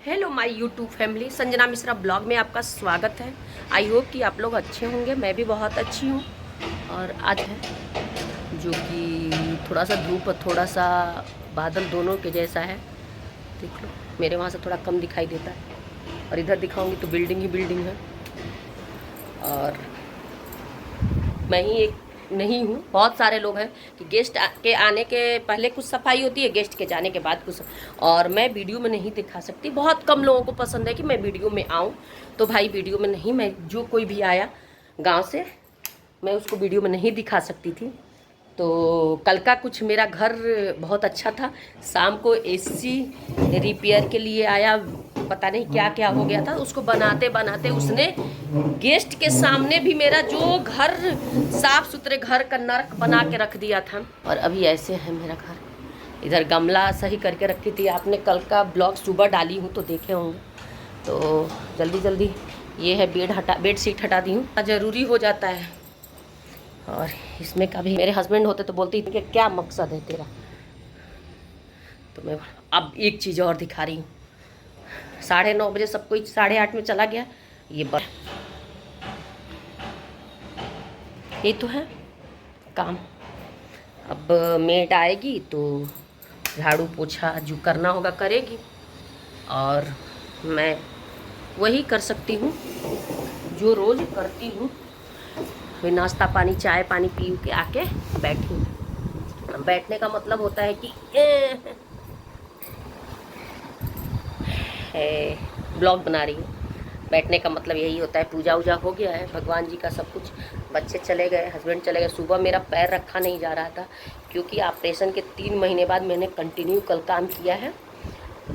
Hello my YouTube family, Sanjana Mishra blog में आपका स्वागत है। आई होप कि आप लोग अच्छे होंगे। मैं भी बहुत अच्छी हूँ। और आज है जो कि थोड़ा सा धूप और थोड़ा सा बादल दोनों के जैसा है। देख लो, मेरे वहाँ से थोड़ा कम दिखाई देता है और इधर दिखाऊंगी तो बिल्डिंग ही बिल्डिंग है। और मैं ही एक नहीं हूँ, बहुत सारे लोग हैं कि गेस्ट के आने के पहले कुछ सफाई होती है, गेस्ट के जाने के बाद कुछ। और मैं वीडियो में नहीं दिखा सकती। बहुत कम लोगों को पसंद है कि मैं वीडियो में आऊँ, तो भाई वीडियो में नहीं। मैं जो कोई भी आया गांव से, मैं उसको वीडियो में नहीं दिखा सकती थी। तो कल का कुछ मेरा घर बहुत अच्छा था। शाम को एसी रिपेयर के लिए आया, पता नहीं क्या क्या हो गया था। उसको बनाते बनाते उसने गेस्ट के सामने भी मेरा जो घर साफ सुथरे घर का नर्क बना के रख दिया था। और अभी ऐसे है मेरा घर। इधर गमला सही करके रखी थी। आपने कल का ब्लॉग सुबह डाली हूँ तो देखे होंगे। तो जल्दी जल्दी ये है बेड शीट हटा दी हूँ, ज़रूरी हो जाता है। और इसमें कभी मेरे हस्बैंड होते तो बोलती थी कि क्या मकसद है तेरा। तो मैं अब एक चीज़ और दिखा रही हूँ। 9:30 सब कोई 8:30 में चला गया। ये तो है काम। अब मेड आएगी तो झाड़ू पोछा जो करना होगा करेगी, और मैं वही कर सकती हूँ जो रोज़ करती हूँ। फिर नाश्ता पानी चाय पानी पी के आके बैठी हूँ। बैठने का मतलब होता है कि ब्लॉग बना रही हूँ। बैठने का मतलब यही होता है। पूजा वूजा हो गया है, भगवान जी का सब कुछ। बच्चे चले गए, हस्बैंड चले गए। सुबह मेरा पैर रखा नहीं जा रहा था क्योंकि ऑपरेशन के 3 महीने बाद मैंने कंटिन्यू कल काम किया है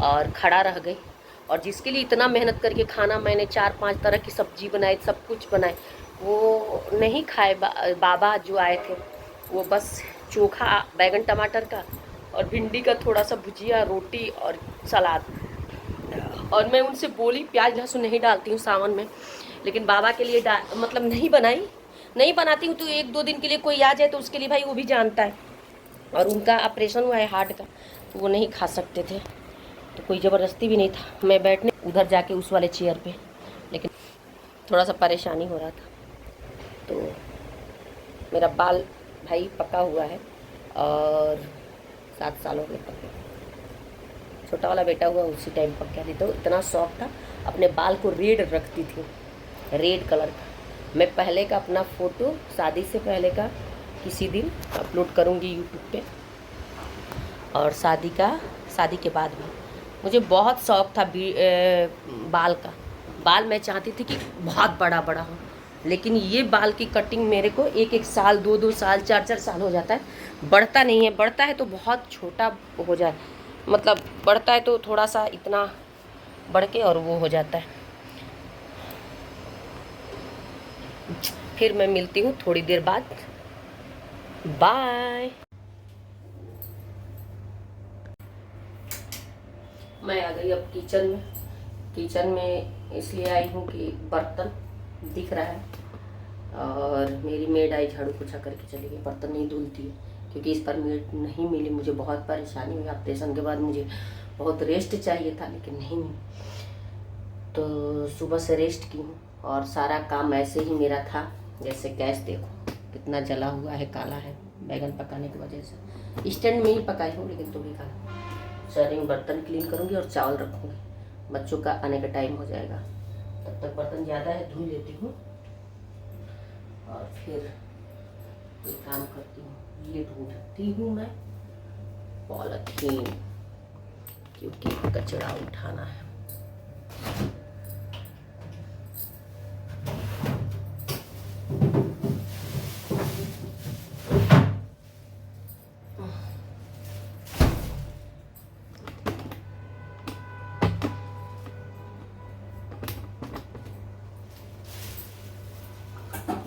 और खड़ा रह गई। और जिसके लिए इतना मेहनत करके खाना मैंने 4-5 तरह की सब्जी बनाई, सब कुछ बनाए, वो नहीं खाए। बाबा जो आए थे वो बस चोखा बैगन टमाटर का और भिंडी का थोड़ा सा भुजिया, रोटी और सलाद। और मैं उनसे बोली प्याज लहसुन नहीं डालती हूँ सावन में, लेकिन बाबा के लिए मतलब नहीं बनाई। नहीं बनाती हूँ तो 1-2 दिन के लिए कोई आ जाए तो उसके लिए भाई वो भी जानता है। और उनका ऑपरेशन हुआ है हार्ट का, तो वो नहीं खा सकते थे, तो कोई ज़बरदस्ती भी नहीं था। मैं बैठने उधर जाके उस वाले चेयर पे, लेकिन थोड़ा सा परेशानी हो रहा था। तो मेरा बाल भाई पका हुआ है और 7 साल हो गए पके। छोटा वाला बेटा हुआ उसी टाइम पक गया। नहीं तो इतना शौक था, अपने बाल को रेड रखती थी, रेड कलर का। मैं पहले का अपना फ़ोटो शादी से पहले का किसी दिन अपलोड करूँगी यूट्यूब पे, और शादी के बाद भी मुझे बहुत शौक था बाल का। बाल मैं चाहती थी कि बहुत बड़ा बड़ा हो, लेकिन ये बाल की कटिंग मेरे को 1-1 साल 2-2 साल 4-4 साल हो जाता है। बढ़ता नहीं है, बढ़ता है तो बहुत छोटा हो जाए, मतलब बढ़ता है तो थोड़ा सा इतना बढ़ के और वो हो जाता है। फिर मैं मिलती हूँ थोड़ी देर बाद। बाय। मैं आ गई अब किचन में इसलिए आई हूँ कि बर्तन दिख रहा है और मेरी मेड आई झाड़ू पोछा करके चली गई। बर्तन नहीं धुलती है क्योंकि इस पर मेड नहीं मिली। मुझे बहुत परेशानी हुई। ऑपरेशन के बाद मुझे बहुत रेस्ट चाहिए था, लेकिन नहीं मिली, तो सुबह से रेस्ट की हूँ। और सारा काम ऐसे ही मेरा था। जैसे गैस देखो कितना जला हुआ है, काला है, बैगन पकाने की वजह से। स्टैंड में ही पकाई हूँ, लेकिन तो भी काला। सारे बर्तन क्लीन करूँगी और चावल रखूँगी। बच्चों का आने का टाइम हो जाएगा, तब तक बर्तन ज़्यादा है धुल लेती हूँ और फिर कोई काम करती हूँ। ये ढूंढती हूँ मैं पॉलीथीन, क्योंकि कचरा उठाना है।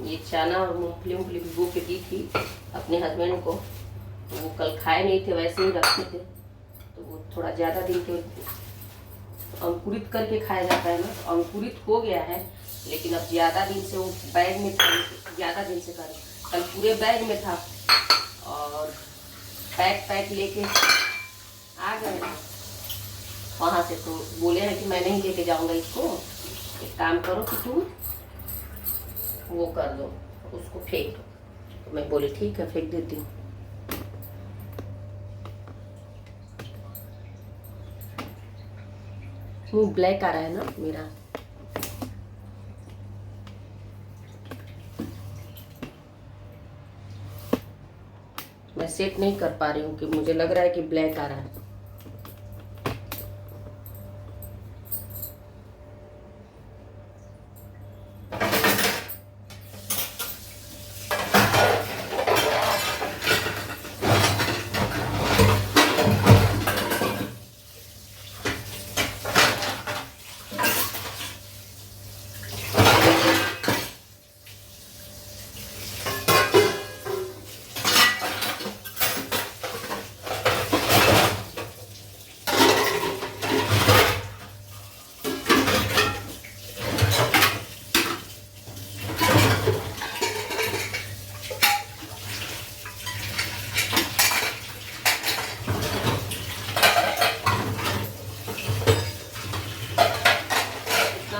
ये चना और मूंगफली भिगो के दी थी अपने हस्बैंड को, तो वो कल खाए नहीं थे, वैसे ही रखे थे। तो वो थोड़ा ज़्यादा दिन के अंकुरित करके खाया जाता है ना, तो अंकुरित हो गया है, लेकिन अब ज़्यादा दिन से वो बैग में था। ज़्यादा दिन से कल पूरे बैग में था और पैक लेके आ गए। वहाँ से तो बोले हैं कि मैं नहीं लेके जाऊँगा इसको, एक काम करो कि तुम वो कर दो, उसको फेंक दो। तो मैं बोली ठीक है, फेंक देती हूँ। मुँह ब्लैक आ रहा है ना मेरा। मैं सेट नहीं कर पा रही हूँ कि मुझे लग रहा है कि ब्लैक आ रहा है।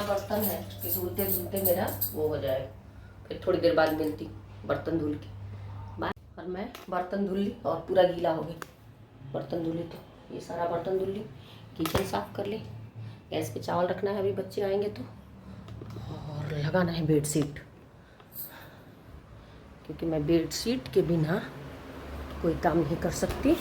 बर्तन है कि धुलते धुलते मेरा वो हो जाए, फिर थोड़ी देर बाद मिलती बर्तन धुल के बाय। और मैं बर्तन धुल ली और पूरा गीला हो गया। बर्तन धुली तो ये सारा बर्तन धुल ली, किचन साफ कर ली, गैस पे चावल रखना है अभी बच्चे आएंगे तो, और लगाना है बेडशीट, क्योंकि मैं बेडशीट के बिना कोई काम नहीं कर सकती।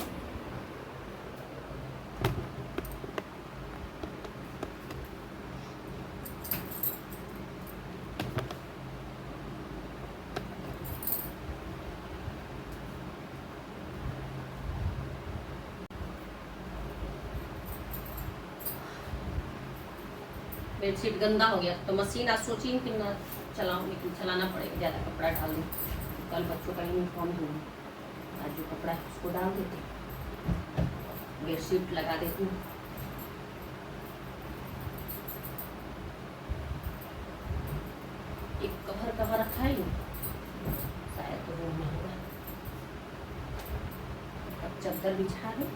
बेडशीट गंदा हो गया तो मशीन आज सोची कि ना चलाऊँ, लेकिन चलाना पड़ेगा, ज़्यादा कपड़ा डाल दूँ। कल बच्चों का यूनिफॉर्म धोऊँ, आज जो कपड़ा है उसको डाल देती, बेडशीट लगा देती हूँ। एक कवर कवर रखा है शायद तो वो नहीं होगा। अब चादर बिछा दूँ,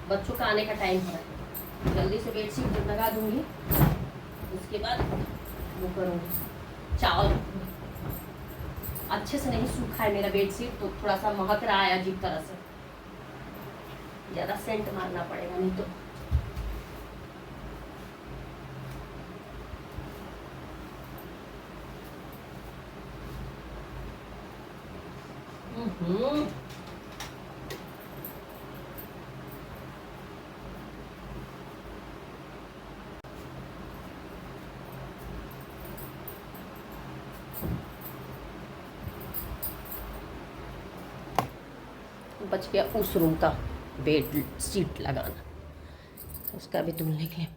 बच्चों का आने का टाइम हो रहा है, जल्दी से बेडशीट लगा दूंगी, उसके बाद वो करूँगी। चावल अच्छे से नहीं सूखा है मेरा बेडशीट, तो थोड़ा सा महक रहा है अजीब तरह से, ज़्यादा सेंट मारना पड़ेगा नहीं तो। बच गया उस रूम का बेड शीट लगाना, उसका भी धुलने के लिए।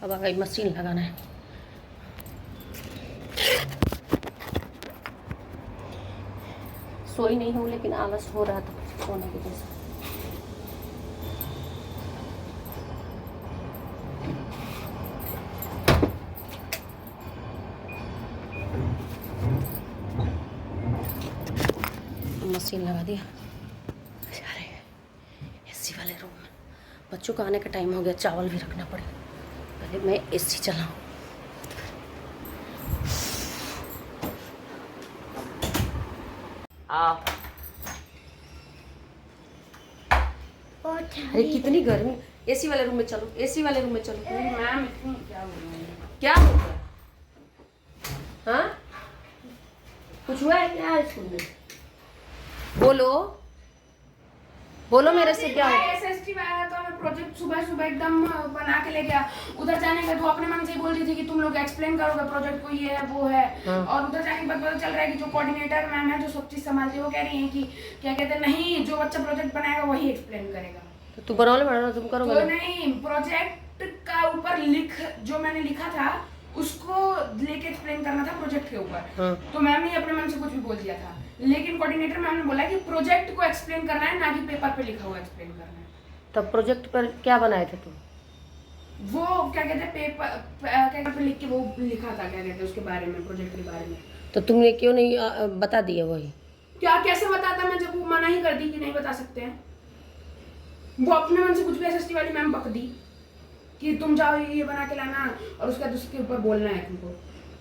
अब आ गई मशीन लगाना है। सोई नहीं हूँ लेकिन आलस हो रहा था सोने की जैसे। मशीन लगा दिया। जा रहे हैं एसी वाले रूम में। बच्चों का आने का टाइम हो गया, चावल भी रखना पड़ेगा। पहले मैं एसी चलाऊं। अरे कितनी गर्मी। एसी वाले रूम में चलो, एसी वाले रूम में चलो। मैम इतनी क्या हो गया? हाँ, कुछ हुआ है क्या स्कूल में? बोलो बोलो, मेरे से क्या हुआ? एसएसटी में आया तो हमें प्रोजेक्ट सुबह सुबह एकदम बना के ले गया। उधर जाने का तो अपने मन से ही बोल रही थी कि तुम लोग एक्सप्लेन करोगे प्रोजेक्ट को, ये है वो है। हाँ। और उधर जाने के बाद पता चल रहा है कि जो कोऑर्डिनेटर मैम है जो सब चीज संभालती है वो कह रही है कि क्या कहते हैं, नहीं जो बच्चा प्रोजेक्ट बनाएगा वही एक्सप्लेन करेगा। तो तू बनाओ ना, तुम करो। तो नहीं, प्रोजेक्ट का ऊपर जो मैंने लिखा था उसको लेके एक्सप्लेन करना था प्रोजेक्ट के ऊपर। हाँ। तो मैम ने अपने मन से कुछ भी बोल दिया था, लेकिन कोऑर्डिनेटर मैम ने बोला कि प्रोजेक्ट को एक्सप्लेन करना है, ना कि पेपर पे लिखा हुआ एक्सप्लेन करना है। तब प्रोजेक्ट पर क्या बनाए थे तुम? वो क्या कहते हैं पेपर पे लिख के वो लिखा था, क्या कहते हैं उसके बारे में, प्रोजेक्ट के बारे में। तो तुमने क्यों नहीं बता दिया वही? क्या कैसे बताता मैं, जब वो मना ही कर दी कि नहीं बता सकते हैं। वो अपने मन से कुछ भी एसएसटी वाली मैम बक दी कि तुम जाओ ये बना के लाना, और उसके बाद उसके ऊपर बोलना है तुमको,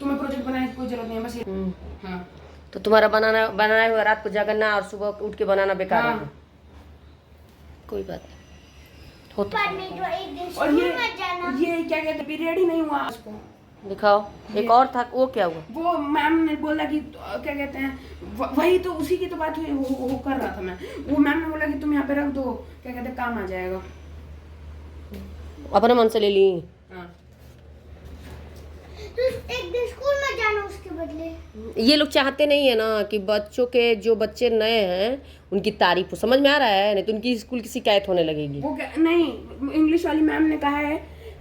तुम्हें प्रोजेक्ट बनाने की कोई जरूरत नहीं है बस ये। हाँ। तो तुम्हारा बनाया हुआ रात को जागना और सुबह उठ के बनाना बेकार हाँ। है। कोई बात नहीं होता। और ये क्या कहते हैं, पीरियड ही नहीं हुआ उसको। दिखाओ। एक और था, वो क्या हुआ? वो मैम ने बोला कि क्या कहते हैं वही तो, उसी की तो बात हुई, वो कर रहा था मैं। वो मैम ने बोला कि तुम यहाँ पे रख दो, क्या कहते हैं काम आ जाएगा। अपने मन से ले ली। हाँ। तो एक दिन स्कूल में जाना उसके बदले। ये लोग चाहते नहीं है ना कि बच्चों के, जो बच्चे नए हैं उनकी तारीफ हो। समझ में आ रहा है? नहीं तो उनकी स्कूल की शिकायत होने लगेगी। वो नहीं, इंग्लिश वाली मैम ने कहा है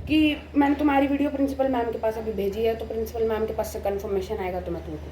कि मैंने तुम्हारी वीडियो प्रिंसिपल मैम के पास अभी भेजी है, तो प्रिंसिपल मैम के पास से कंफर्मेशन आएगा तो मैं तुमको